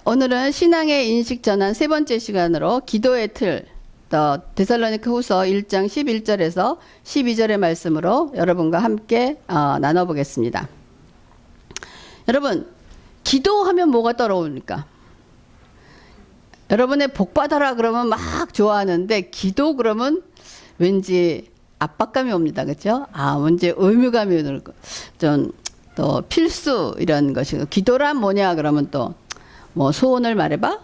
오늘은 신앙의 인식 전환 세 번째 시간으로 기도의 틀, 데살로니가 후서 1장 11절에서 12절의 말씀으로 여러분과 함께 나눠보겠습니다. 여러분, 기도하면 뭐가 떠오릅니까? 여러분의 복 받아라 그러면 막 좋아하는데 기도 그러면 왠지 압박감이 옵니다. 그렇죠? 왠지 의무감이 오는 거. 좀 또 필수 이런 것이고, 기도란 뭐냐 그러면 또 뭐 소원을 말해봐?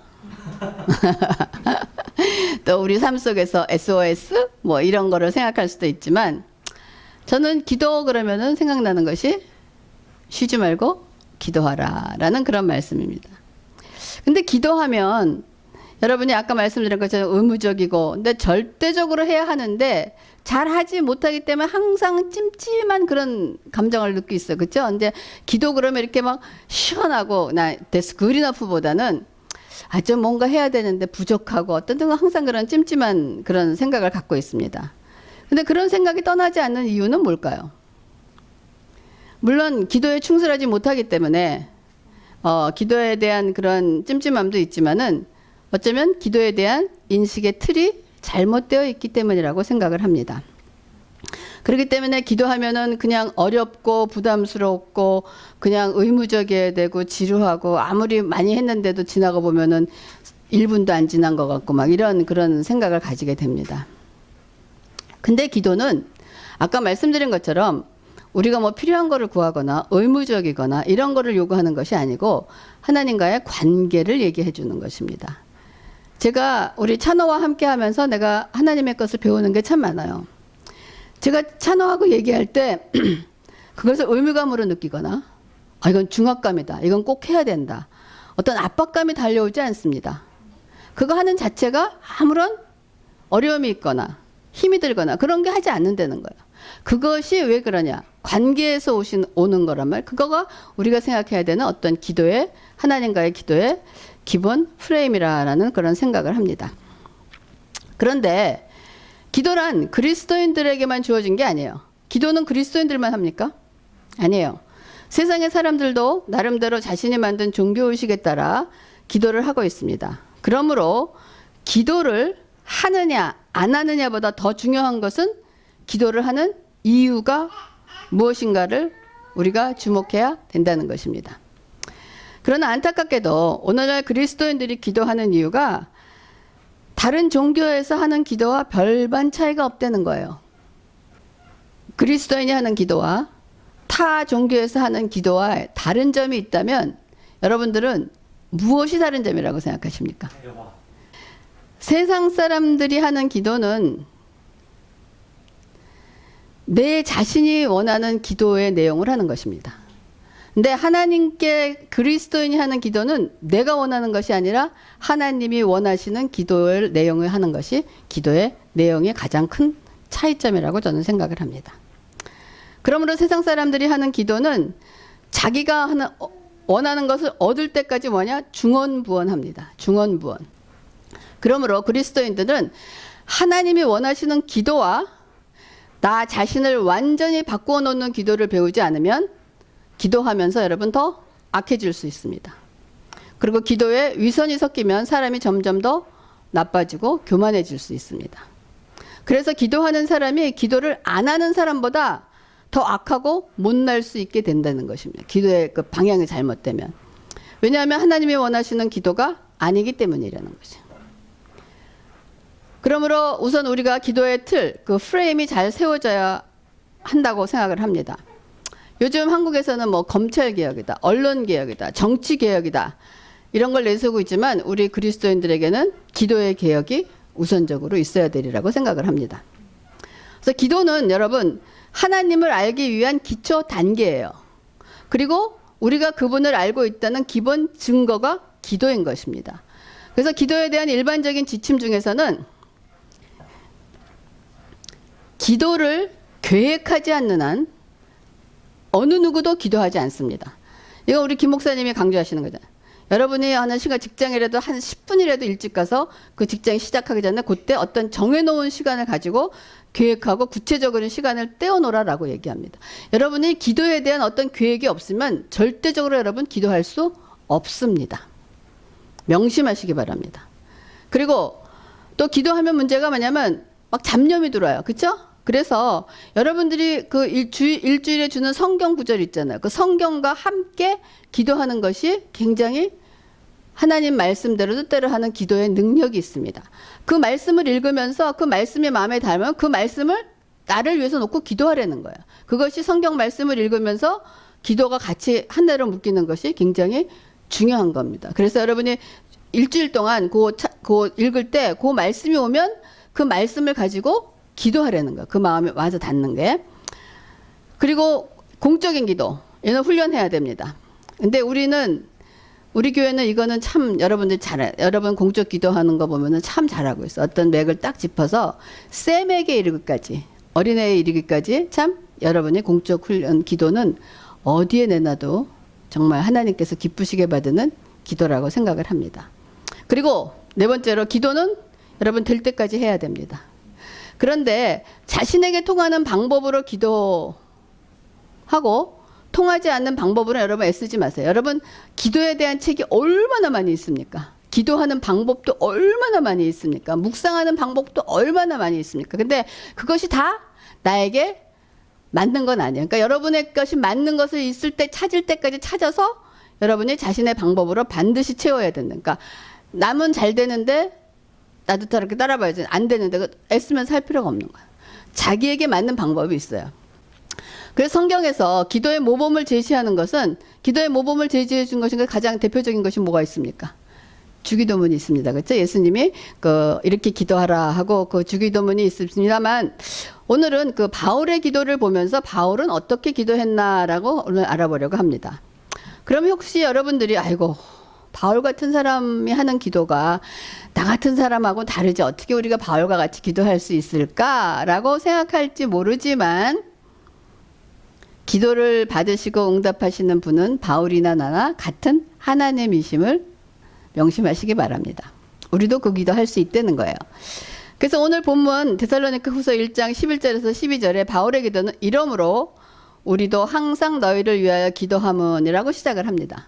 또 우리 삶 속에서 SOS 뭐 이런 거를 생각할 수도 있지만, 저는 기도 그러면은 생각나는 것이 쉬지 말고 기도하라 라는 그런 말씀입니다. 근데 기도하면 여러분이 아까 말씀드린 것처럼 의무적이고, 근데 절대적으로 해야 하는데 잘 하지 못하기 때문에 항상 찜찜한 그런 감정을 느끼고 있어요. 그렇죠? 근데 기도 그러면 이렇게 막 시원하고, 나 that's good enough보다는 좀 뭔가 해야 되는데 부족하고, 어떤 때는 항상 그런 찜찜한 그런 생각을 갖고 있습니다. 근데 그런 생각이 떠나지 않는 이유는 뭘까요? 물론 기도에 충실하지 못하기 때문에 기도에 대한 그런 찜찜함도 있지만은, 어쩌면 기도에 대한 인식의 틀이 잘못되어 있기 때문이라고 생각을 합니다. 그렇기 때문에 기도하면은 그냥 어렵고 부담스럽고 그냥 의무적이어야 되고 지루하고, 아무리 많이 했는데도 지나가 보면은 1분도 안 지난 것 같고 막 이런 그런 생각을 가지게 됩니다. 근데 기도는 아까 말씀드린 것처럼 우리가 뭐 필요한 거를 구하거나 의무적이거나 이런 거를 요구하는 것이 아니고 하나님과의 관계를 얘기해 주는 것입니다. 제가 우리 찬호와 함께 하면서 내가 하나님의 것을 배우는 게 참 많아요. 제가 찬호하고 얘기할 때 그것을 의무감으로 느끼거나 이건 중압감이다, 이건 꼭 해야 된다, 어떤 압박감이 달려오지 않습니다. 그거 하는 자체가 아무런 어려움이 있거나 힘이 들거나 그런 게 하지 않는다는 거예요. 그것이 왜 그러냐, 관계에서 오는 거란 말. 그거가 우리가 생각해야 되는 어떤 기도의, 하나님과의 기도의 기본 프레임이라는 그런 생각을 합니다. 그런데 기도란 그리스도인들에게만 주어진 게 아니에요. 기도는 그리스도인들만 합니까? 아니에요. 세상의 사람들도 나름대로 자신이 만든 종교의식에 따라 기도를 하고 있습니다. 그러므로 기도를 하느냐 안 하느냐보다 더 중요한 것은 기도를 하는 이유가 무엇인가를 우리가 주목해야 된다는 것입니다. 그러나 안타깝게도 오늘날 그리스도인들이 기도하는 이유가 다른 종교에서 하는 기도와 별반 차이가 없다는 거예요. 그리스도인이 하는 기도와 타 종교에서 하는 기도와 다른 점이 있다면 여러분들은 무엇이 다른 점이라고 생각하십니까? 세상 사람들이 하는 기도는 내 자신이 원하는 기도의 내용을 하는 것입니다. 근데 하나님께 그리스도인이 하는 기도는 내가 원하는 것이 아니라 하나님이 원하시는 기도의 내용을 하는 것이 기도의 내용의 가장 큰 차이점이라고 저는 생각을 합니다. 그러므로 세상 사람들이 하는 기도는 자기가 원하는 것을 얻을 때까지 뭐냐? 중언부언합니다. 중언부언. 그러므로 그리스도인들은 하나님이 원하시는 기도와 나 자신을 완전히 바꾸어 놓는 기도를 배우지 않으면 기도하면서 여러분 더 악해질 수 있습니다. 그리고 기도에 위선이 섞이면 사람이 점점 더 나빠지고 교만해질 수 있습니다. 그래서 기도하는 사람이 기도를 안 하는 사람보다 더 악하고 못날 수 있게 된다는 것입니다. 기도의 그 방향이 잘못되면. 왜냐하면 하나님이 원하시는 기도가 아니기 때문이라는 거죠. 그러므로 우선 우리가 기도의 틀, 그 프레임이 잘 세워져야 한다고 생각을 합니다. 요즘 한국에서는 뭐 검찰개혁이다, 언론개혁이다, 정치개혁이다 이런 걸 내세우고 있지만 우리 그리스도인들에게는 기도의 개혁이 우선적으로 있어야 되리라고 생각을 합니다. 그래서 기도는 여러분 하나님을 알기 위한 기초 단계예요. 그리고 우리가 그분을 알고 있다는 기본 증거가 기도인 것입니다. 그래서 기도에 대한 일반적인 지침 중에서는 기도를 계획하지 않는 한 어느 누구도 기도하지 않습니다. 이거 우리 김 목사님이 강조하시는 거잖아요. 여러분이 하는 시간, 직장이라도 한 10분이라도 일찍 가서 그 직장 시작하기 전에 그때 어떤 정해놓은 시간을 가지고 계획하고 구체적인 시간을 떼어놓으라고 얘기합니다. 여러분이 기도에 대한 어떤 계획이 없으면 절대적으로 여러분 기도할 수 없습니다. 명심하시기 바랍니다. 그리고 또 기도하면 문제가 뭐냐면 막 잡념이 들어와요. 그렇죠? 그래서 여러분들이 그 일주일에 주는 성경 구절 있잖아요. 그 성경과 함께 기도하는 것이 굉장히 하나님 말씀대로 뜻대로 하는 기도의 능력이 있습니다. 그 말씀을 읽으면서 그 말씀이 마음에 닿으면 그 말씀을 나를 위해서 놓고 기도하라는 거예요. 그것이 성경 말씀을 읽으면서 기도가 같이 하나로 묶이는 것이 굉장히 중요한 겁니다. 그래서 여러분이 일주일 동안 그 읽을 때 그 말씀이 오면 그 말씀을 가지고 기도하라는 거예요. 그 마음에 와서 닿는 게. 그리고 공적인 기도. 얘는 훈련해야 됩니다. 근데 우리 교회는 이거는 참 여러분들 잘해. 여러분 공적 기도하는 거 보면은 참 잘하고 있어. 어떤 맥을 딱 짚어서 쌤에게 이르기까지, 어린애에 이르기까지 참 여러분의 공적 훈련 기도는 어디에 내놔도 정말 하나님께서 기쁘시게 받는 기도라고 생각을 합니다. 그리고 네 번째로 기도는 여러분 될 때까지 해야 됩니다. 그런데 자신에게 통하는 방법으로 기도하고 통하지 않는 방법으로 여러분 애쓰지 마세요. 여러분 기도에 대한 책이 얼마나 많이 있습니까? 기도하는 방법도 얼마나 많이 있습니까? 묵상하는 방법도 얼마나 많이 있습니까? 근데 그것이 다 나에게 맞는 건 아니에요. 그러니까 여러분의 것이 맞는 것을 있을 때 찾을 때까지 찾아서 여러분이 자신의 방법으로 반드시 채워야 된다. 그러니까 남은 잘 되는데 나도 저렇게 따라봐야지. 안 되는데 애쓰면서 할 필요가 없는 거야. 자기에게 맞는 방법이 있어요. 그래서 성경에서 기도의 모범을 제시하는 것은 기도의 모범을 제시해 준 것인 가장 대표적인 것이 뭐가 있습니까? 주기도문이 있습니다. 그렇죠? 예수님이 이렇게 기도하라 하고 그 주기도문이 있습니다만 오늘은 그 바울의 기도를 보면서 바울은 어떻게 기도했나라고 오늘 알아보려고 합니다. 그러면 혹시 여러분들이 아이고 바울 같은 사람이 하는 기도가 나 같은 사람하고 다르지 어떻게 우리가 바울과 같이 기도할 수 있을까라고 생각할지 모르지만 기도를 받으시고 응답하시는 분은 바울이나 나나 같은 하나님이심을 명심하시기 바랍니다. 우리도 그 기도할 수 있다는 거예요. 그래서 오늘 본문 데살로니가 후서 1장 11절에서 12절에 바울의 기도는 이러므로 우리도 항상 너희를 위하여 기도함은이라고 시작을 합니다.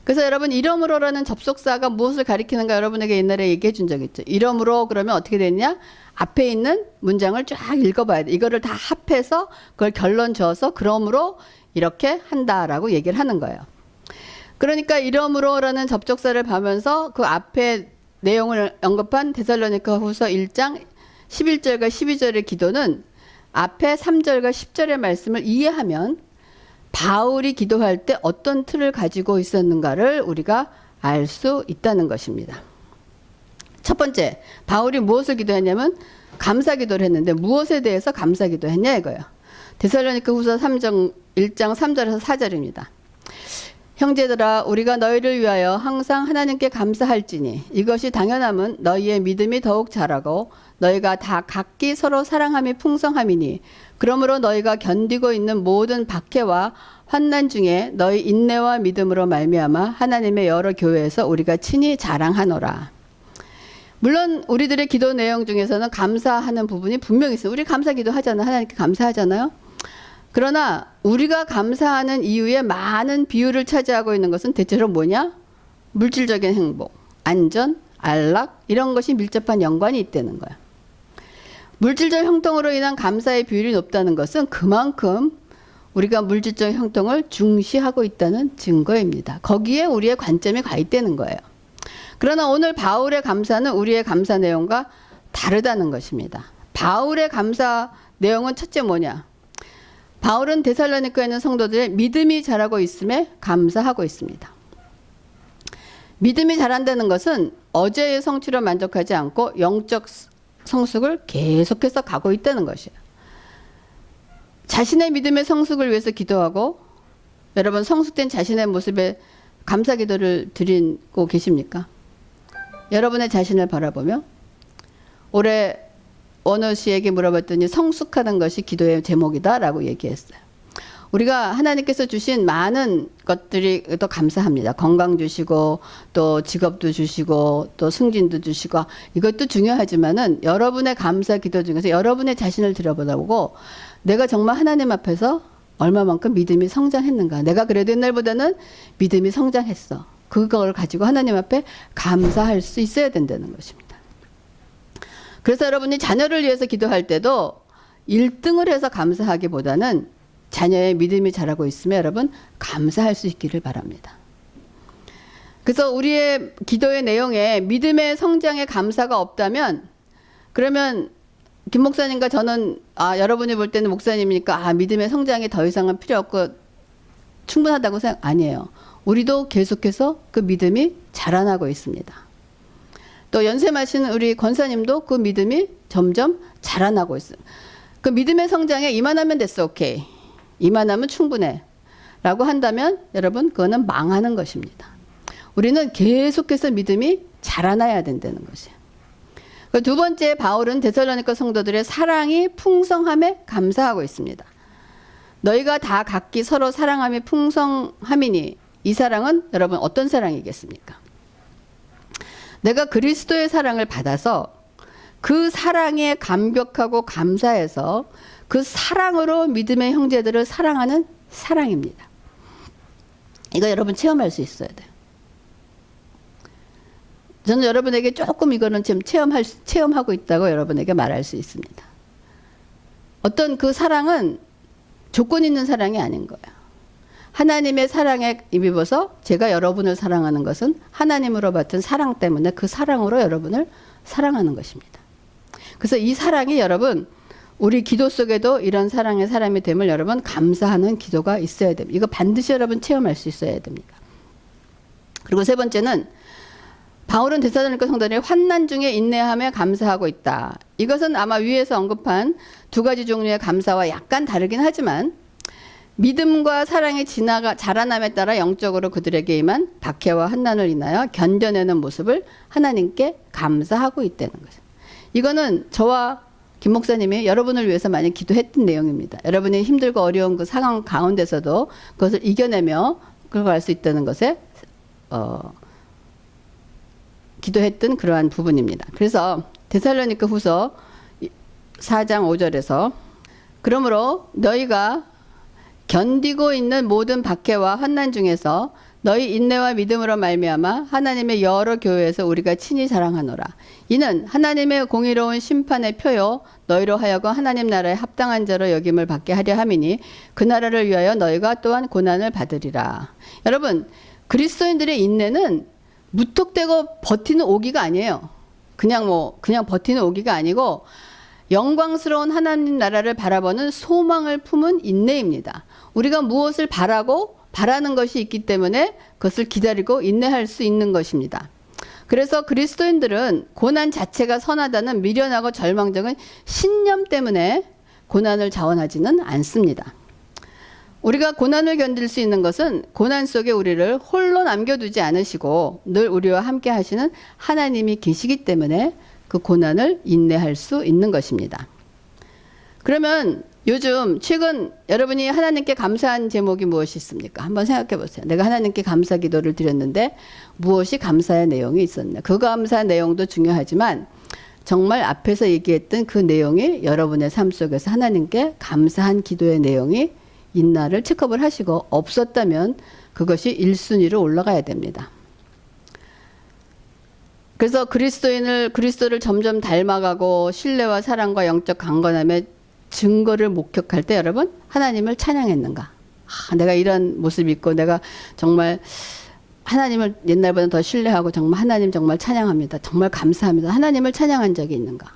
그래서 여러분 이러므로라는 접속사가 무엇을 가리키는가 여러분에게 옛날에 얘기해 준 적 있죠. 이러므로 그러면 어떻게 되냐? 앞에 있는 문장을 쫙 읽어봐야 돼. 이거를 다 합해서 그걸 결론 지어서 그러므로 이렇게 한다라고 얘기를 하는 거예요. 그러니까 이러므로라는 접속사를 보면서 그 앞에 내용을 언급한 데살로니가 후서 1장 11절과 12절의 기도는 앞에 3절과 10절의 말씀을 이해하면 바울이 기도할 때 어떤 틀을 가지고 있었는가를 우리가 알 수 있다는 것입니다. 첫 번째, 바울이 무엇을 기도했냐면 감사 기도를 했는데 무엇에 대해서 감사 기도했냐 이거예요. 데살로니가 후서 1장 3절에서 4절입니다. 형제들아 우리가 너희를 위하여 항상 하나님께 감사할지니 이것이 당연함은 너희의 믿음이 더욱 자라고 너희가 다 각기 서로 사랑함이 풍성함이니 그러므로 너희가 견디고 있는 모든 박해와 환난 중에 너희 인내와 믿음으로 말미암아 하나님의 여러 교회에서 우리가 친히 자랑하노라. 물론 우리들의 기도 내용 중에서는 감사하는 부분이 분명히 있어요. 우리 감사 기도 하잖아요. 하나님께 감사하잖아요. 그러나 우리가 감사하는 이유에 많은 비율을 차지하고 있는 것은 대체로 뭐냐? 물질적인 행복, 안전, 안락 이런 것이 밀접한 연관이 있다는 거야. 물질적 형통으로 인한 감사의 비율이 높다는 것은 그만큼 우리가 물질적 형통을 중시하고 있다는 증거입니다. 거기에 우리의 관점이 가 있다는 거예요. 그러나 오늘 바울의 감사는 우리의 감사 내용과 다르다는 것입니다. 바울의 감사 내용은 첫째 뭐냐? 바울은 데살로니가에 있는 성도들의 믿음이 자라고 있음에 감사하고 있습니다. 믿음이 자란다는 것은 어제의 성취로 만족하지 않고 영적 성숙을 계속해서 가고 있다는 것이에요. 자신의 믿음의 성숙을 위해서 기도하고 여러분 성숙된 자신의 모습에 감사 기도를 드리고 계십니까? 여러분의 자신을 바라보며 올해 어느 씨에게 물어봤더니 성숙하는 것이 기도의 제목이다라고 얘기했어요. 우리가 하나님께서 주신 많은 것들이 또 감사합니다. 건강 주시고 또 직업도 주시고 또 승진도 주시고 이것도 중요하지만은 여러분의 감사 기도 중에서 여러분의 자신을 들여다보고 내가 정말 하나님 앞에서 얼마만큼 믿음이 성장했는가. 내가 그래도 옛날보다는 믿음이 성장했어. 그걸 가지고 하나님 앞에 감사할 수 있어야 된다는 것입니다. 그래서 여러분이 자녀를 위해서 기도할 때도 1등을 해서 감사하기보다는 자녀의 믿음이 자라고 있으면 여러분 감사할 수 있기를 바랍니다. 그래서 우리의 기도의 내용에 믿음의 성장에 감사가 없다면, 그러면 김 목사님과 저는 여러분이 볼 때는 목사님이니까 믿음의 성장이 더 이상은 필요 없고 충분하다고 생각 아니에요. 우리도 계속해서 그 믿음이 자라나고 있습니다. 또 연세마신 우리 권사님도 그 믿음이 점점 자라나고 있어요. 그 믿음의 성장에 이만하면 됐어, 오케이. 이만하면 충분해 라고 한다면 여러분 그거는 망하는 것입니다. 우리는 계속해서 믿음이 자라나야 된다는 것이에요. 두 번째, 바울은 데살로니가 성도들의 사랑이 풍성함에 감사하고 있습니다. 너희가 다 각기 서로 사랑함이 풍성함이니, 이 사랑은 여러분 어떤 사랑이겠습니까? 내가 그리스도의 사랑을 받아서 그 사랑에 감격하고 감사해서 그 사랑으로 믿음의 형제들을 사랑하는 사랑입니다. 이거 여러분 체험할 수 있어야 돼요. 저는 여러분에게 조금 이거는 지금 체험하고 있다고 여러분에게 말할 수 있습니다. 어떤 그 사랑은 조건 있는 사랑이 아닌 거예요. 하나님의 사랑에 입어서 제가 여러분을 사랑하는 것은 하나님으로 받은 사랑 때문에 그 사랑으로 여러분을 사랑하는 것입니다. 그래서 이 사랑이 여러분 우리 기도 속에도 이런 사랑의 사람이 됨을 여러분 감사하는 기도가 있어야 됩니다. 이거 반드시 여러분 체험할 수 있어야 됩니다. 그리고 세 번째는 바울은 데살로니가 성도들의 환난 중에 인내함에 감사하고 있다. 이것은 아마 위에서 언급한 두 가지 종류의 감사와 약간 다르긴 하지만 믿음과 사랑이 자라남에 따라 영적으로 그들에게 임한 박해와 환난을 인하여 견뎌내는 모습을 하나님께 감사하고 있다는 거죠. 이거는 저와 김 목사님이 여러분을 위해서 많이 기도했던 내용입니다. 여러분이 힘들고 어려운 그 상황 가운데서도 그것을 이겨내며 끌고 갈 수 있다는 것에 기도했던 그러한 부분입니다. 그래서 데살로니가 후서 4장 5절에서 그러므로 너희가 견디고 있는 모든 박해와 환난 중에서 너희 인내와 믿음으로 말미암아 하나님의 여러 교회에서 우리가 친히 자랑하노라. 이는 하나님의 공의로운 심판의 표요 너희로 하여금 하나님 나라에 합당한 자로 여김을 받게 하려 함이니 그 나라를 위하여 너희가 또한 고난을 받으리라. 여러분 그리스도인들의 인내는 무턱대고 버티는 오기가 아니에요. 그냥 버티는 오기가 아니고 영광스러운 하나님 나라를 바라보는 소망을 품은 인내입니다. 우리가 무엇을 바라는 것이 있기 때문에 그것을 기다리고 인내할 수 있는 것입니다. 그래서 그리스도인들은 고난 자체가 선하다는 미련하고 절망적인 신념 때문에 고난을 자원하지는 않습니다. 우리가 고난을 견딜 수 있는 것은 고난 속에 우리를 홀로 남겨두지 않으시고 늘 우리와 함께 하시는 하나님이 계시기 때문에 그 고난을 인내할 수 있는 것입니다. 그러면 요즘 최근 여러분이 하나님께 감사한 제목이 무엇이 있습니까? 한번 생각해 보세요. 내가 하나님께 감사 기도를 드렸는데 무엇이 감사의 내용이 있었나? 그 감사 내용도 중요하지만 정말 앞에서 얘기했던 그 내용이 여러분의 삶 속에서 하나님께 감사한 기도의 내용이 있나를 체크업을 하시고 없었다면 그것이 1순위로 올라가야 됩니다. 그래서 그리스도를 점점 닮아가고 신뢰와 사랑과 영적 강건함의 증거를 목격할 때 여러분 하나님을 찬양했는가? 내가 이런 모습이 있고 내가 정말 하나님을 옛날보다 더 신뢰하고 정말 하나님 정말 찬양합니다. 정말 감사합니다. 하나님을 찬양한 적이 있는가?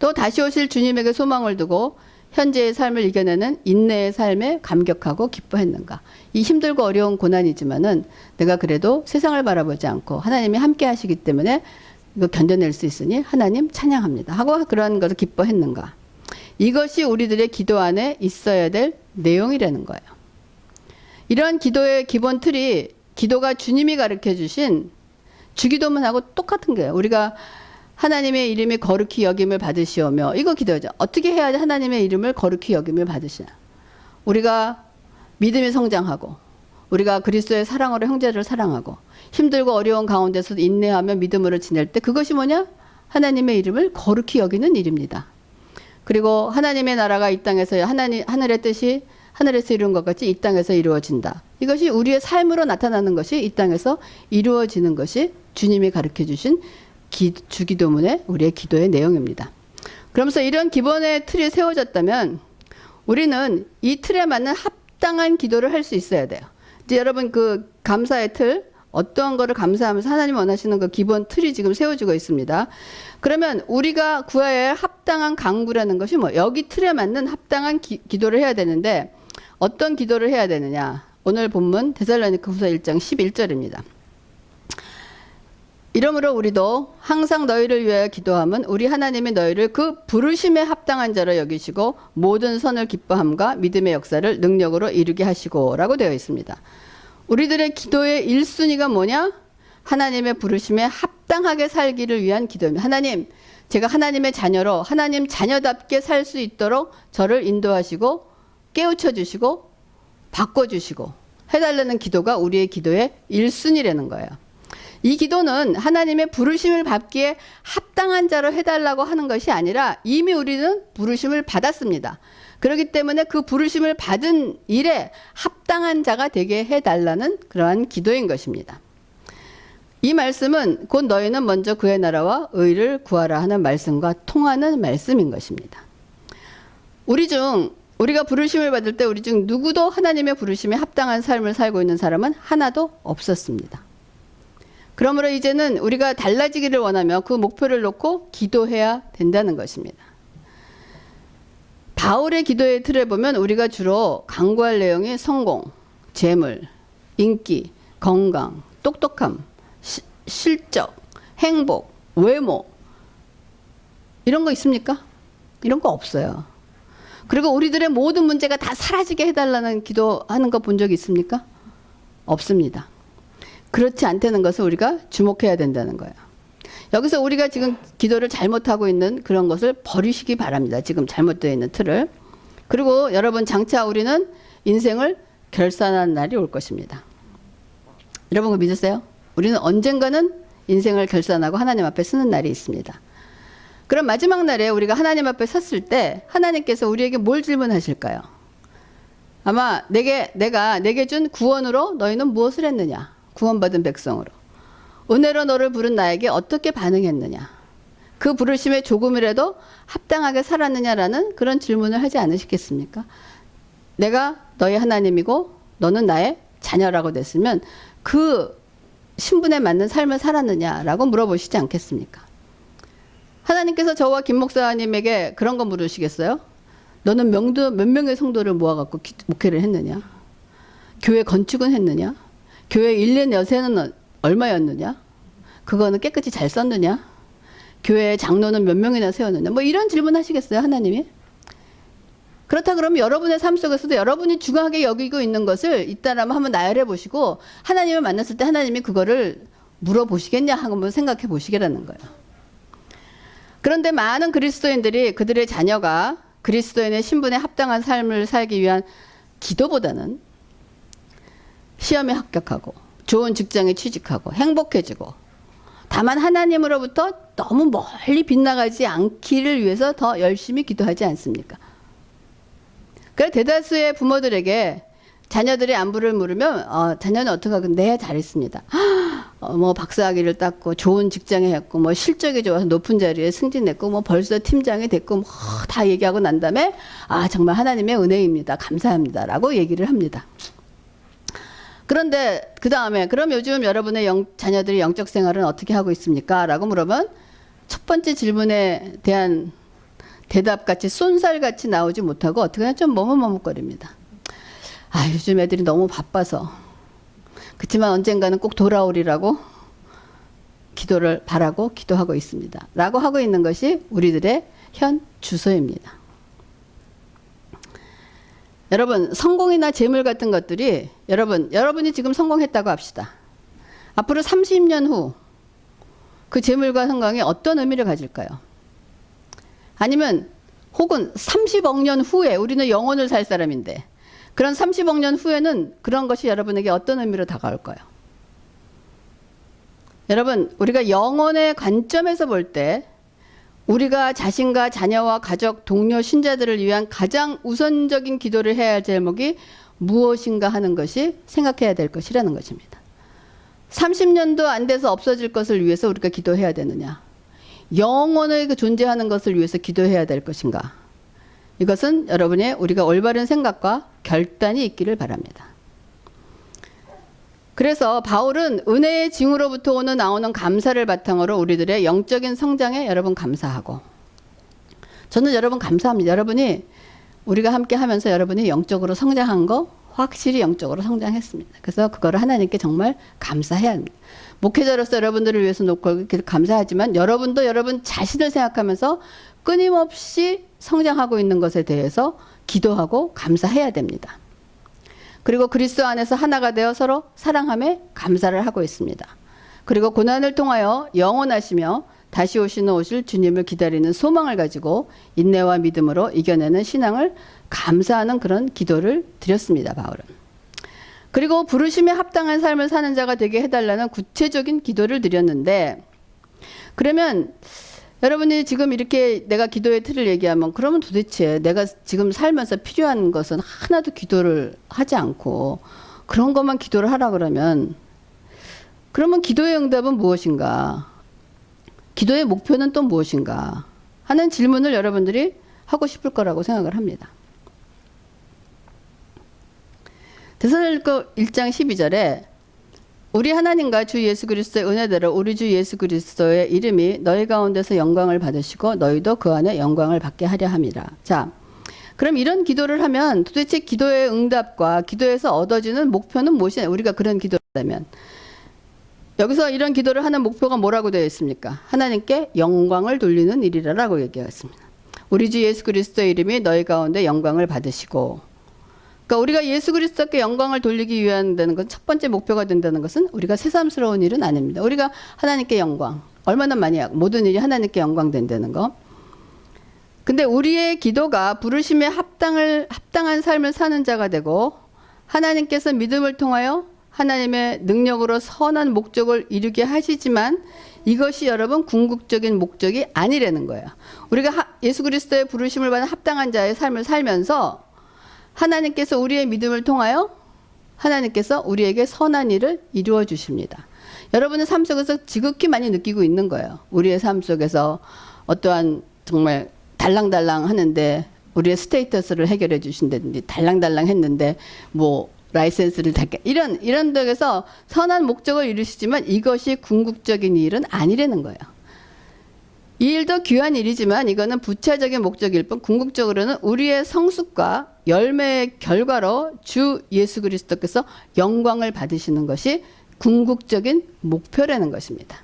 또 다시 오실 주님에게 소망을 두고 현재의 삶을 이겨내는 인내의 삶에 감격하고 기뻐했는가? 이 힘들고 어려운 고난이지만은 내가 그래도 세상을 바라보지 않고 하나님이 함께 하시기 때문에 이거 견뎌낼 수 있으니 하나님 찬양합니다. 하고 그런 것을 기뻐했는가? 이것이 우리들의 기도 안에 있어야 될 내용이라는 거예요. 이러한 기도의 기본 틀이 기도가 주님이 가르쳐 주신 주기도문하고 똑같은 거예요. 우리가 하나님의 이름이 거룩히 여김을 받으시오며 이거 기도하죠. 어떻게 해야 하나님의 이름을 거룩히 여김을 받으시나? 우리가 믿음이 성장하고 우리가 그리스도의 사랑으로 형제를 사랑하고 힘들고 어려운 가운데서 인내하며 믿음으로 지낼 때 그것이 뭐냐? 하나님의 이름을 거룩히 여기는 일입니다. 그리고 하나님의 나라가 이 땅에서 하늘의 뜻이 하늘에서 이룬 것 같이 이 땅에서 이루어진다. 이것이 우리의 삶으로 나타나는 것이 이 땅에서 이루어지는 것이 주님이 가르쳐 주신 주기도문의 우리의 기도의 내용입니다. 그러면서 이런 기본의 틀이 세워졌다면 우리는 이 틀에 맞는 합당한 기도를 할 수 있어야 돼요. 이제 여러분 그 감사의 틀, 어떠한 거를 감사하면서 하나님 원하시는 그 기본 틀이 지금 세워지고 있습니다. 그러면 우리가 구해야 할 합당한 간구라는 것이 뭐 여기 틀에 맞는 합당한 기도를 해야 되는데 어떤 기도를 해야 되느냐. 오늘 본문 데살로니가후서 1장 11절입니다. 이러므로 우리도 항상 너희를 위하여 기도함은 우리 하나님이 너희를 그 부르심에 합당한 자로 여기시고 모든 선을 기뻐함과 믿음의 역사를 능력으로 이루게 하시고 라고 되어 있습니다. 우리들의 기도의 1순위가 뭐냐? 하나님의 부르심에 합당하게 살기를 위한 기도입니다. 하나님, 제가 하나님의 자녀로 하나님 자녀답게 살 수 있도록 저를 인도하시고 깨우쳐 주시고 바꿔주시고 해달라는 기도가 우리의 기도의 1순위라는 거예요. 이 기도는 하나님의 부르심을 받기에 합당한 자로 해달라고 하는 것이 아니라 이미 우리는 부르심을 받았습니다. 그렇기 때문에 그 부르심을 받은 일에 합당한 자가 되게 해달라는 그러한 기도인 것입니다. 이 말씀은 곧 너희는 먼저 그의 나라와 의를 구하라 하는 말씀과 통하는 말씀인 것입니다. 우리가 부르심을 받을 때 우리 중 누구도 하나님의 부르심에 합당한 삶을 살고 있는 사람은 하나도 없었습니다. 그러므로 이제는 우리가 달라지기를 원하며 그 목표를 놓고 기도해야 된다는 것입니다. 바울의 기도의 틀을 보면 우리가 주로 간구할 내용이 성공, 재물, 인기, 건강, 똑똑함, 실적, 행복, 외모 이런 거 있습니까? 이런 거 없어요. 그리고 우리들의 모든 문제가 다 사라지게 해달라는 기도하는 거 본 적 있습니까? 없습니다. 그렇지 않다는 것을 우리가 주목해야 된다는 거예요. 여기서 우리가 지금 기도를 잘못하고 있는 그런 것을 버리시기 바랍니다. 지금 잘못되어 있는 틀을. 그리고 여러분 장차 우리는 인생을 결산하는 날이 올 것입니다. 여러분 그거 믿으세요? 우리는 언젠가는 인생을 결산하고 하나님 앞에 서는 날이 있습니다. 그럼 마지막 날에 우리가 하나님 앞에 섰을 때 하나님께서 우리에게 뭘 질문하실까요? 아마 내가 내게 준 구원으로 너희는 무엇을 했느냐? 구원받은 백성으로. 은혜로 너를 부른 나에게 어떻게 반응했느냐? 그 부르심에 조금이라도 합당하게 살았느냐라는 그런 질문을 하지 않으시겠습니까? 내가 너희 하나님이고 너는 나의 자녀라고 됐으면 그 신분에 맞는 삶을 살았느냐라고 물어보시지 않겠습니까? 하나님께서 저와 김 목사님에게 그런 거 물으시겠어요? 너는 몇 명의 성도를 모아갖고 목회를 했느냐? 교회 건축은 했느냐? 교회 1년 여세는 얼마였느냐? 그거는 깨끗이 잘 썼느냐? 교회 장로는 몇 명이나 세웠느냐? 뭐 이런 질문 하시겠어요, 하나님이? 그렇다 그러면 여러분의 삶 속에서도 여러분이 중요하게 여기고 있는 것을 이따라면 한번 나열해 보시고 하나님을 만났을 때 하나님이 그거를 물어보시겠냐 한번 생각해 보시게라는 거예요. 그런데 많은 그리스도인들이 그들의 자녀가 그리스도인의 신분에 합당한 삶을 살기 위한 기도보다는 시험에 합격하고 좋은 직장에 취직하고 행복해지고 다만 하나님으로부터 너무 멀리 빗나가지 않기를 위해서 더 열심히 기도하지 않습니까? 그래서 대다수의 부모들에게 자녀들의 안부를 물으면 자녀는 어떻게 하고 네 잘했습니다. 뭐 박사학위를 땄고 좋은 직장에 했고 뭐 실적이 좋아서 높은 자리에 승진했고 뭐 벌써 팀장이 됐고 뭐 다 얘기하고 난 다음에 정말 하나님의 은혜입니다. 감사합니다라고 얘기를 합니다. 그런데 그 다음에 그럼 요즘 여러분의 자녀들이 영적 생활은 어떻게 하고 있습니까? 라고 물으면 첫 번째 질문에 대한 대답같이 쏜살같이 나오지 못하고 어떻게 하나 좀 머뭇머뭇거립니다. 요즘 애들이 너무 바빠서 그렇지만 언젠가는 꼭 돌아오리라고 기도를 바라고 기도하고 있습니다. 라고 하고 있는 것이 우리들의 현 주소입니다. 여러분 성공이나 재물 같은 것들이 여러분이 지금 성공했다고 합시다. 앞으로 30년 후 그 재물과 성공이 어떤 의미를 가질까요? 아니면 혹은 30억 년 후에 우리는 영원을 살 사람인데 그런 30억 년 후에는 그런 것이 여러분에게 어떤 의미로 다가올까요? 여러분 우리가 영혼의 관점에서 볼 때 우리가 자신과 자녀와 가족, 동료, 신자들을 위한 가장 우선적인 기도를 해야 할 제목이 무엇인가 하는 것이 생각해야 될 것이라는 것입니다. 30년도 안 돼서 없어질 것을 위해서 우리가 기도해야 되느냐? 영원하게 존재하는 것을 위해서 기도해야 될 것인가? 이것은 여러분의 우리가 올바른 생각과 결단이 있기를 바랍니다. 그래서 바울은 은혜의 징후로부터 나오는 감사를 바탕으로 우리들의 영적인 성장에 여러분 감사하고, 저는 여러분 감사합니다. 여러분이 우리가 함께 하면서 여러분이 영적으로 성장한 거 확실히 영적으로 성장했습니다. 그래서 그거를 하나님께 정말 감사해야 합니다. 목회자로서 여러분들을 위해서 놓고 감사하지만 여러분도 여러분 자신을 생각하면서 끊임없이 성장하고 있는 것에 대해서 기도하고 감사해야 됩니다. 그리고 그리스도 안에서 하나가 되어 서로 사랑함에 감사를 하고 있습니다. 그리고 고난을 통하여 영원하시며 다시 오실 주님을 기다리는 소망을 가지고 인내와 믿음으로 이겨내는 신앙을 감사하는 그런 기도를 드렸습니다. 바울은. 그리고 부르심에 합당한 삶을 사는 자가 되게 해달라는 구체적인 기도를 드렸는데, 그러면 여러분이 지금 이렇게 내가 기도의 틀을 얘기하면 그러면 도대체 내가 지금 살면서 필요한 것은 하나도 기도를 하지 않고 그런 것만 기도를 하라 그러면 기도의 응답은 무엇인가? 기도의 목표는 또 무엇인가? 하는 질문을 여러분들이 하고 싶을 거라고 생각을 합니다. 데살로니가 1장 12절에 우리 하나님과 주 예수 그리스도의 은혜대로 우리 주 예수 그리스도의 이름이 너희 가운데서 영광을 받으시고 너희도 그 안에 영광을 받게 하려 함이라. 자, 그럼 이런 기도를 하면 도대체 기도의 응답과 기도에서 얻어지는 목표는 무엇이냐? 우리가 그런 기도를 하면 여기서 이런 기도를 하는 목표가 뭐라고 되어 있습니까? 하나님께 영광을 돌리는 일이라고 얘기했습니다. 우리 주 예수 그리스도의 이름이 너희 가운데 영광을 받으시고, 그러니까 우리가 예수 그리스도께 영광을 돌리기 위한 건 첫 번째 목표가 된다는 것은 우리가 새삼스러운 일은 아닙니다. 우리가 하나님께 영광 얼마나 많이 하고 모든 일이 하나님께 영광 된다는 거. 근데 우리의 기도가 부르심에 합당한 삶을 사는 자가 되고 하나님께서 믿음을 통하여 하나님의 능력으로 선한 목적을 이루게 하시지만 이것이 여러분 궁극적인 목적이 아니라는 거예요. 우리가 예수 그리스도의 부르심을 받은 합당한 자의 삶을 살면서 하나님께서 우리의 믿음을 통하여 하나님께서 우리에게 선한 일을 이루어 주십니다. 여러분의 삶 속에서 지극히 많이 느끼고 있는 거예요. 우리의 삶 속에서 어떠한 정말 달랑달랑 하는데 우리의 스테이터스를 해결해 주신다든지 달랑달랑 했는데 뭐 라이센스를 달게 이런 데에서 선한 목적을 이루시지만 이것이 궁극적인 일은 아니라는 거예요. 이 일도 귀한 일이지만 이거는 부차적인 목적일 뿐 궁극적으로는 우리의 성숙과 열매의 결과로 주 예수 그리스도께서 영광을 받으시는 것이 궁극적인 목표라는 것입니다.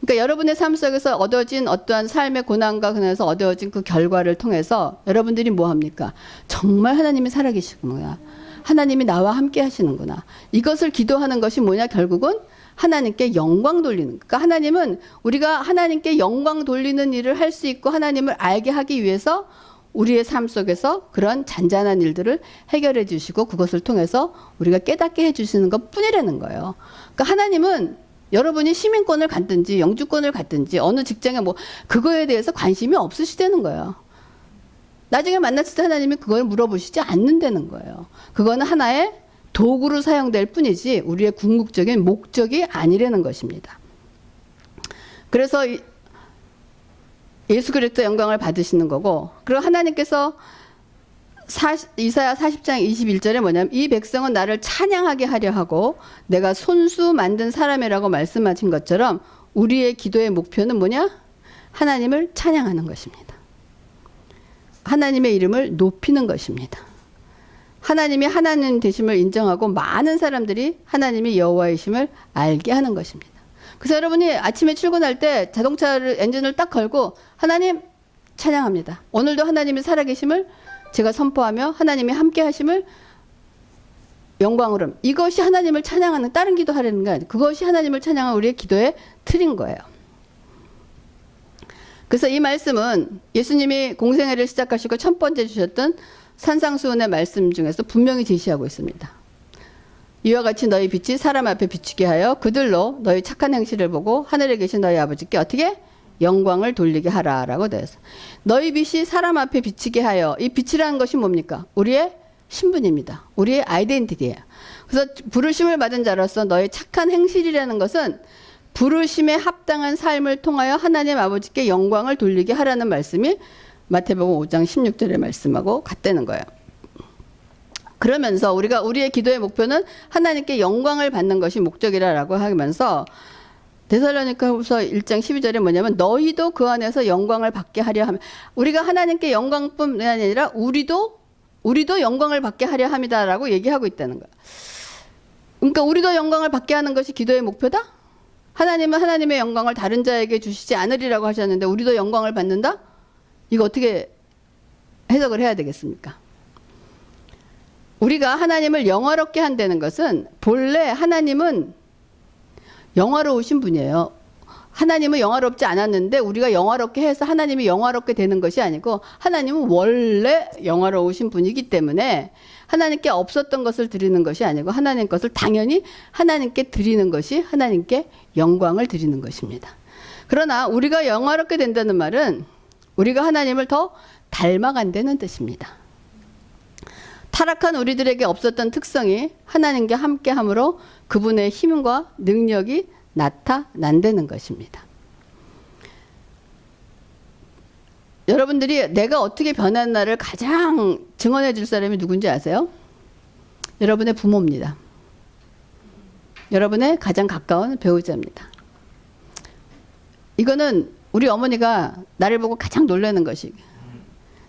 그러니까 여러분의 삶 속에서 얻어진 어떠한 삶의 고난과 그래서 얻어진 그 결과를 통해서 여러분들이 뭐 합니까? 정말 하나님이 살아계시구나. 하나님이 나와 함께 하시는구나. 이것을 기도하는 것이 뭐냐? 결국은 하나님께 영광 돌리는. 그러니까 하나님은 우리가 하나님께 영광 돌리는 일을 할 수 있고 하나님을 알게 하기 위해서 우리의 삶 속에서 그런 잔잔한 일들을 해결해 주시고 그것을 통해서 우리가 깨닫게 해 주시는 것 뿐이라는 거예요. 그러니까 하나님은 여러분이 시민권을 갖든지 영주권을 갖든지 어느 직장에 뭐 그거에 대해서 관심이 없으시다는 거예요. 나중에 만났을 때 하나님이 그걸 물어보시지 않는다는 거예요. 그거는 하나의 도구로 사용될 뿐이지 우리의 궁극적인 목적이 아니라는 것입니다. 그래서 예수 그리스도 영광을 받으시는 거고, 그리고 하나님께서 이사야 40장 21절에 뭐냐면 이 백성은 나를 찬양하게 하려 하고 내가 손수 만든 사람이라고 말씀하신 것처럼 우리의 기도의 목표는 뭐냐? 하나님을 찬양하는 것입니다. 하나님의 이름을 높이는 것입니다. 하나님이 하나님 되심을 인정하고 많은 사람들이 하나님이 여호와이심을 알게 하는 것입니다. 그래서 여러분이 아침에 출근할 때 자동차를 엔진을 딱 걸고 하나님 찬양합니다. 오늘도 하나님이 살아계심을 제가 선포하며 하나님이 함께 하심을 영광으로, 이것이 하나님을 찬양하는, 다른 기도 하려는 게 아니에요. 그것이 하나님을 찬양하는 우리의 기도의 틀인 거예요. 그래서 이 말씀은 예수님이 공생애를 시작하시고 첫 번째 주셨던 산상수훈의 말씀 중에서 분명히 제시하고 있습니다. 이와 같이 너희 빛이 사람 앞에 비추게 하여 그들로 너희 착한 행실을 보고 하늘에 계신 너희 아버지께 어떻게? 영광을 돌리게 하라라고 되어 있어요. 너희 빛이 사람 앞에 비치게 하여, 이 빛이라는 것이 뭡니까? 우리의 신분입니다. 우리의 아이덴티티예요. 그래서 부르심을 받은 자로서 너의 착한 행실이라는 것은 부르심에 합당한 삶을 통하여 하나님 아버지께 영광을 돌리게 하라는 말씀이 마태복음 5장 16절의 말씀하고 같다는 거예요. 그러면서 우리의 기도의 목표는 하나님께 영광을 받는 것이 목적이라고 하면서 데살로니가후서 1장 12절에 뭐냐면 너희도 그 안에서 영광을 받게 하려 하면, 우리가 하나님께 영광뿐만 아니라 우리도 영광을 받게 하려 함이다라고 얘기하고 있다는 거야. 그러니까 우리도 영광을 받게 하는 것이 기도의 목표다? 하나님은 하나님의 영광을 다른 자에게 주시지 않으리라고 하셨는데 우리도 영광을 받는다? 이거 어떻게 해석을 해야 되겠습니까? 우리가 하나님을 영화롭게 한다는 것은 본래 하나님은 영화로우신 분이에요. 하나님은 영화롭지 않았는데 우리가 영화롭게 해서 하나님이 영화롭게 되는 것이 아니고 하나님은 원래 영화로우신 분이기 때문에 하나님께 없었던 것을 드리는 것이 아니고 하나님 것을 당연히 하나님께 드리는 것이 하나님께 영광을 드리는 것입니다. 그러나 우리가 영화롭게 된다는 말은 우리가 하나님을 더 닮아간다는 뜻입니다. 타락한 우리들에게 없었던 특성이 하나님과 함께함으로 그분의 힘과 능력이 나타난다는 것입니다. 여러분들이 내가 어떻게 변했나를 가장 증언해 줄 사람이 누군지 아세요? 여러분의 부모입니다. 여러분의 가장 가까운 배우자입니다. 이거는 우리 어머니가 나를 보고 가장 놀라는 것이,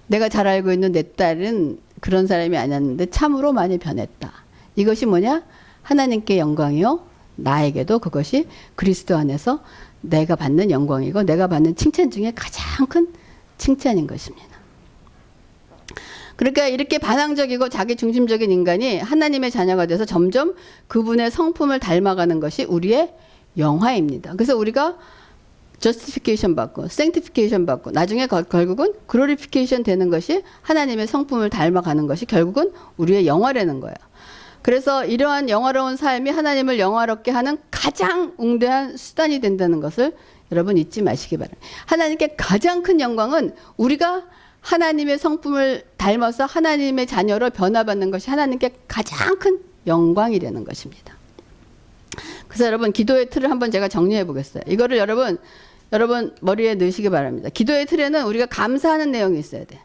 내가 잘 알고 있는 내 딸은 그런 사람이 아니었는데 참으로 많이 변했다. 이것이 뭐냐? 하나님께 영광이요, 나에게도 그것이 그리스도 안에서 내가 받는 영광이고 내가 받는 칭찬 중에 가장 큰 칭찬인 것입니다. 그러니까 이렇게 반항적이고 자기 중심적인 인간이 하나님의 자녀가 돼서 점점 그분의 성품을 닮아가는 것이 우리의 영화입니다. 그래서 우리가 justification 받고 sanctification 받고 나중에 결국은 glorification 되는 것이 하나님의 성품을 닮아가는 것이 결국은 우리의 영화라는 거예요. 그래서 이러한 영화로운 삶이 하나님을 영화롭게 하는 가장 웅대한 수단이 된다는 것을 여러분 잊지 마시기 바랍니다. 하나님께 가장 큰 영광은 우리가 하나님의 성품을 닮아서 하나님의 자녀로 변화받는 것이 하나님께 가장 큰 영광이라는 것입니다. 그래서 여러분 기도의 틀을 한번 제가 정리해 보겠어요. 이거를 여러분 머리에 넣으시기 바랍니다. 기도의 틀에는 우리가 감사하는 내용이 있어야 돼.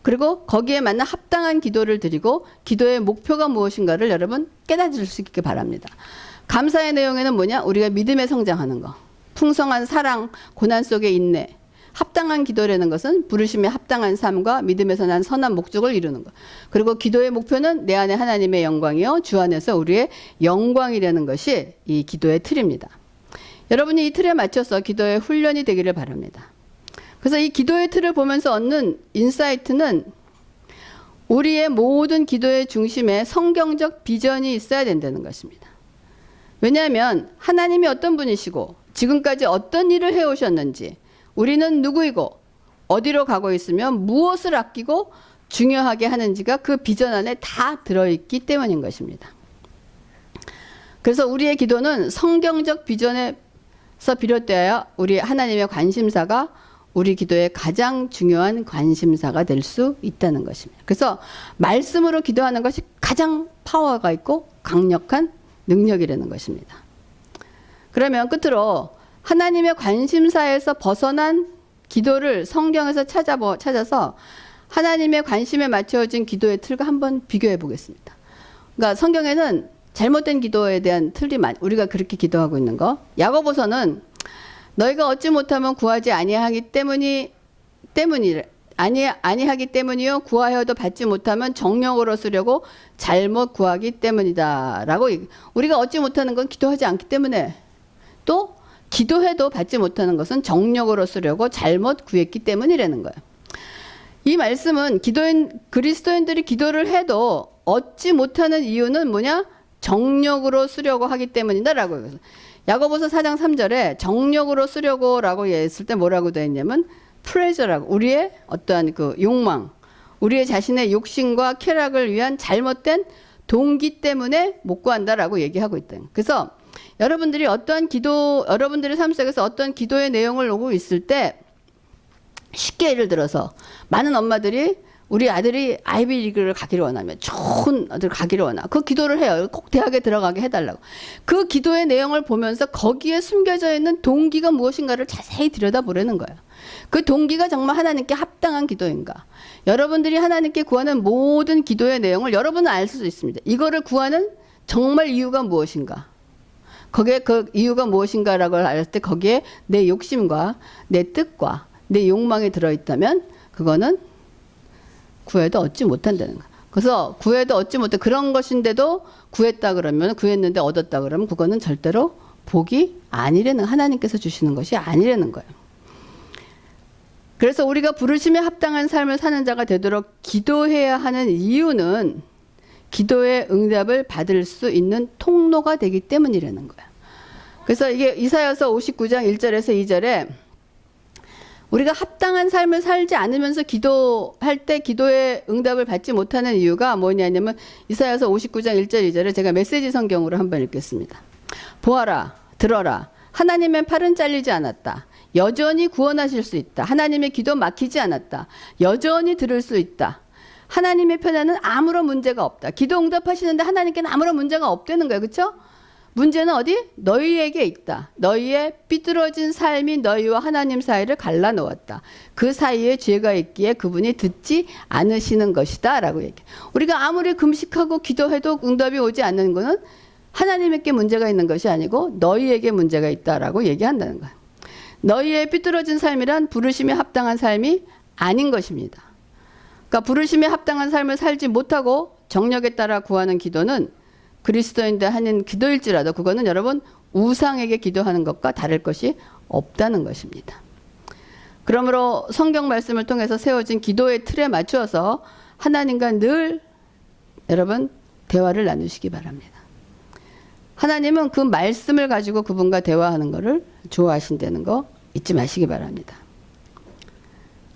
그리고 거기에 맞는 합당한 기도를 드리고 기도의 목표가 무엇인가를 여러분 깨달을 수 있게 바랍니다. 감사의 내용에는 뭐냐? 우리가 믿음에 성장하는 거, 풍성한 사랑, 고난 속의 인내, 합당한 기도라는 것은 부르심에 합당한 삶과 믿음에서 난 선한 목적을 이루는 것. 그리고 기도의 목표는 내 안에 하나님의 영광이요 주 안에서 우리의 영광이라는 것이 이 기도의 틀입니다. 여러분이 이 틀에 맞춰서 기도의 훈련이 되기를 바랍니다. 그래서 이 기도의 틀을 보면서 얻는 인사이트는 우리의 모든 기도의 중심에 성경적 비전이 있어야 된다는 것입니다. 왜냐하면 하나님이 어떤 분이시고 지금까지 어떤 일을 해오셨는지, 우리는 누구이고 어디로 가고 있으며 무엇을 아끼고 중요하게 하는지가 그 비전 안에 다 들어있기 때문인 것입니다. 그래서 우리의 기도는 성경적 비전에서 비롯되어 우리 하나님의 관심사가 우리 기도의 가장 중요한 관심사가 될 수 있다는 것입니다. 그래서 말씀으로 기도하는 것이 가장 파워가 있고 강력한 능력이라는 것입니다. 그러면 끝으로 하나님의 관심사에서 벗어난 기도를 성경에서 찾아서 하나님의 관심에 맞춰진 기도의 틀과 한번 비교해 보겠습니다. 그러니까 성경에는 잘못된 기도에 대한 틀이 우리가 그렇게 기도하고 있는 거. 야고보서는 너희가 얻지 못하면 구하지 아니하기 때문이요 구하여도 받지 못하면 정욕으로 쓰려고 잘못 구하기 때문이다라고. 우리가 얻지 못하는 건 기도하지 않기 때문에, 또 기도해도 받지 못하는 것은 정욕으로 쓰려고 잘못 구했기 때문이라는 거예요. 이 말씀은 그리스도인들이 기도를 해도 얻지 못하는 이유는 뭐냐? 정욕으로 쓰려고 하기 때문이다라고 해서 야고보서 4장 3절에 정욕으로 쓰려고라고 했을 때 뭐라고 되어 있냐면 pleasure라고, 우리의 어떠한 그 욕망, 우리의 자신의 욕심과 쾌락을 위한 잘못된 동기 때문에 못 구한다라고 얘기하고 있다. 그래서 여러분들이 여러분들의 삶 속에서 어떤 기도의 내용을 오고 있을 때 쉽게 예를 들어서 많은 엄마들이 우리 아들이 아이비리그를 가기를 원하면, 좋은 아들 가기를 원하. 그 기도를 해요. 꼭 대학에 들어가게 해달라고. 그 기도의 내용을 보면서 거기에 숨겨져 있는 동기가 무엇인가를 자세히 들여다보려는 거예요. 그 동기가 정말 하나님께 합당한 기도인가? 여러분들이 하나님께 구하는 모든 기도의 내용을 여러분은 알 수 있습니다. 이거를 구하는 정말 이유가 무엇인가? 거기에 그 이유가 무엇인가라고 알았을 때 거기에 내 욕심과 내 뜻과 내 욕망이 들어있다면 그거는 구해도 얻지 못한다는 거야. 그래서 구해도 얻지 못해 그런 것인데도 구했다 그러면 구했는데 얻었다 그러면 그거는 절대로 복이 아니라는 하나님께서 주시는 것이 아니라는 거예요. 그래서 우리가 부르심에 합당한 삶을 사는 자가 되도록 기도해야 하는 이유는 기도의 응답을 받을 수 있는 통로가 되기 때문이라는 거야. 그래서 이게 이사야서 59장 1절에서 2절에 우리가 합당한 삶을 살지 않으면서 기도할 때 기도의 응답을 받지 못하는 이유가 뭐냐면 이사야서 59장 1절 2절에 제가 메시지 성경으로 한번 읽겠습니다. 보아라, 들어라. 하나님의 팔은 잘리지 않았다. 여전히 구원하실 수 있다. 하나님의 기도 막히지 않았다. 여전히 들을 수 있다. 하나님의 편에는 아무런 문제가 없다. 기도 응답하시는데 하나님께는 아무런 문제가 없다는 거예요. 그렇죠? 문제는 어디? 너희에게 있다. 너희의 삐뚤어진 삶이 너희와 하나님 사이를 갈라놓았다. 그 사이에 죄가 있기에 그분이 듣지 않으시는 것이다 라고 얘기해. 우리가 아무리 금식하고 기도해도 응답이 오지 않는 것은 하나님에게 문제가 있는 것이 아니고 너희에게 문제가 있다라고 얘기한다는 거예요. 너희의 삐뚤어진 삶이란 부르심에 합당한 삶이 아닌 것입니다. 그러니까 부르심에 합당한 삶을 살지 못하고 정력에 따라 구하는 기도는 그리스도인들 하는 기도일지라도 그거는 여러분 우상에게 기도하는 것과 다를 것이 없다는 것입니다. 그러므로 성경 말씀을 통해서 세워진 기도의 틀에 맞추어서 하나님과 늘 여러분 대화를 나누시기 바랍니다. 하나님은 그 말씀을 가지고 그분과 대화하는 것을 좋아하신다는 거 잊지 마시기 바랍니다.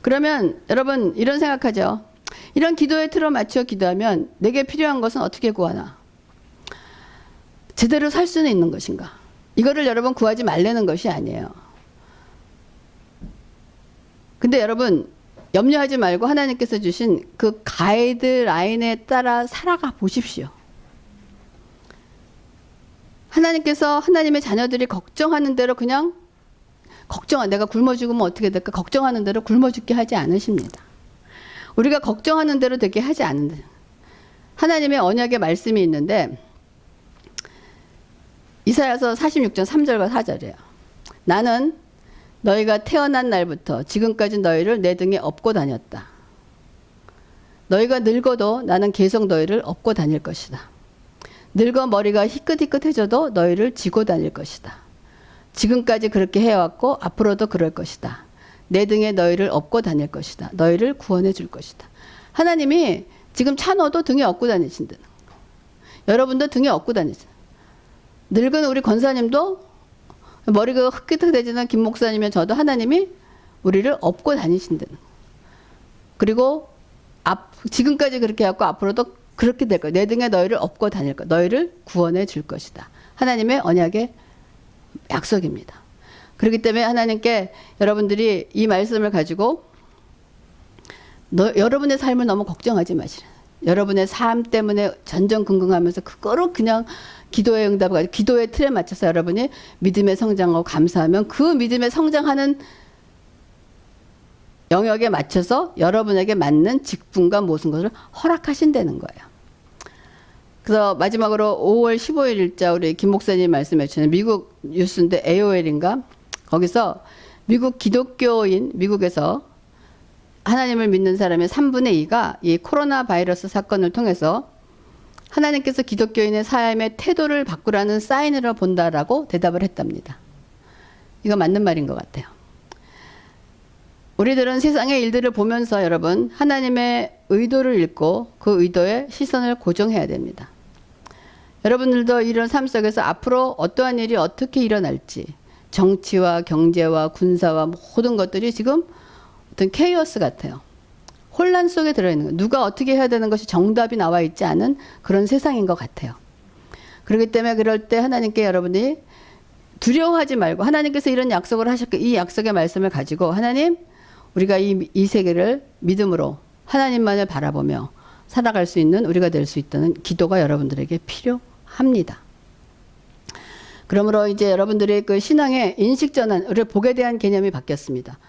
그러면 여러분 이런 생각하죠. 이런 기도의 틀에 맞추어 기도하면 내게 필요한 것은 어떻게 구하나? 제대로 살 수는 있는 것인가? 이거를 여러분 구하지 말라는 것이 아니에요. 근데 여러분 염려하지 말고 하나님께서 주신 그 가이드라인에 따라 살아가 보십시오. 하나님께서 하나님의 자녀들이 걱정하는 대로 그냥 내가 굶어 죽으면 어떻게 될까? 걱정하는 대로 굶어 죽게 하지 않으십니다. 우리가 걱정하는 대로 되게 하지 않는다. 하나님의 언약의 말씀이 있는데 이사야서 46장 3절과 4절이에요. 나는 너희가 태어난 날부터 지금까지 너희를 내 등에 업고 다녔다. 너희가 늙어도 나는 계속 너희를 업고 다닐 것이다. 늙어 머리가 희끗희끗해져도 너희를 지고 다닐 것이다. 지금까지 그렇게 해왔고 앞으로도 그럴 것이다. 내 등에 너희를 업고 다닐 것이다. 너희를 구원해 줄 것이다. 하나님이 지금 찬호도 등에 업고 다니신다. 여러분도 등에 업고 다니세요. 늙은 우리 권사님도 머리가 흑기특해지는 김 목사님의 저도 하나님이 우리를 업고 다니신다는. 그리고 지금까지 그렇게 해왔고 앞으로도 그렇게 될 거야. 내 등에 너희를 업고 다닐 거야. 너희를 구원해 줄 것이다. 하나님의 언약의 약속입니다. 그렇기 때문에 하나님께 여러분들이 이 말씀을 가지고 여러분의 삶을 너무 걱정하지 마시라. 여러분의 삶 때문에 전전긍긍하면서 그거로 그냥 기도의 응답을 기도의 틀에 맞춰서 여러분이 믿음의 성장하고 감사하면 그 믿음의 성장하는 영역에 맞춰서 여러분에게 맞는 직분과 모든 것을 허락하신다는 거예요. 그래서 마지막으로 5월 15일 일자 우리 김 목사님 말씀해 주시는 미국 뉴스인데 AOL인가? 거기서 미국 기독교인 미국에서 하나님을 믿는 사람의 3분의 2가 이 코로나 바이러스 사건을 통해서 하나님께서 기독교인의 삶의 태도를 바꾸라는 사인으로 본다라고 대답을 했답니다. 이거 맞는 말인 것 같아요. 우리들은 세상의 일들을 보면서 여러분 하나님의 의도를 읽고 그 의도에 시선을 고정해야 됩니다. 여러분들도 이런 삶 속에서 앞으로 어떠한 일이 어떻게 일어날지 정치와 경제와 군사와 모든 것들이 지금 어떤 케이오스 같아요. 혼란 속에 들어있는 거예요. 누가 어떻게 해야 되는 것이 정답이 나와 있지 않은 그런 세상인 것 같아요. 그렇기 때문에 그럴 때 하나님께 여러분이 두려워하지 말고 하나님께서 이런 약속을 하셨고 이 약속의 말씀을 가지고 하나님 우리가 이 세계를 믿음으로 하나님만을 바라보며 살아갈 수 있는 우리가 될 수 있다는 기도가 여러분들에게 필요합니다. 그러므로 이제 여러분들의 그 신앙의 인식 전환, 복에 대한 개념이 바뀌었습니다.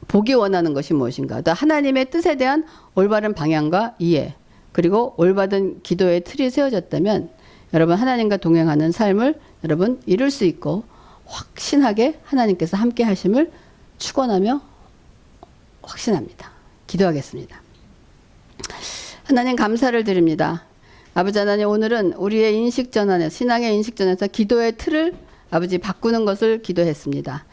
복이 원하는 것이 무엇인가? 또 하나님의 뜻에 대한 올바른 방향과 이해, 그리고 올바른 기도의 틀이 세워졌다면 여러분 하나님과 동행하는 삶을 여러분 이룰 수 있고 확신하게 하나님께서 함께 하심을 축원하며 확신합니다. 기도하겠습니다. 하나님 감사를 드립니다. 아버지 하나님, 오늘은 우리의 인식 전환에, 신앙의 인식 전환에서 기도의 틀을 아버지 바꾸는 것을 기도했습니다.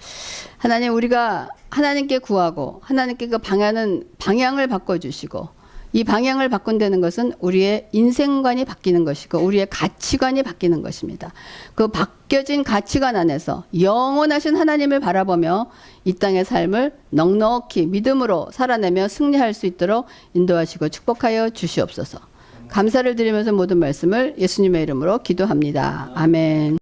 하나님, 우리가 하나님께 구하고 하나님께 그 방향을 바꿔주시고, 이 방향을 바꾼다는 것은 우리의 인생관이 바뀌는 것이고 우리의 가치관이 바뀌는 것입니다. 그 바뀌어진 가치관 안에서 영원하신 하나님을 바라보며 이 땅의 삶을 넉넉히 믿음으로 살아내며 승리할 수 있도록 인도하시고 축복하여 주시옵소서. 감사를 드리면서 모든 말씀을 예수님의 이름으로 기도합니다. 아멘.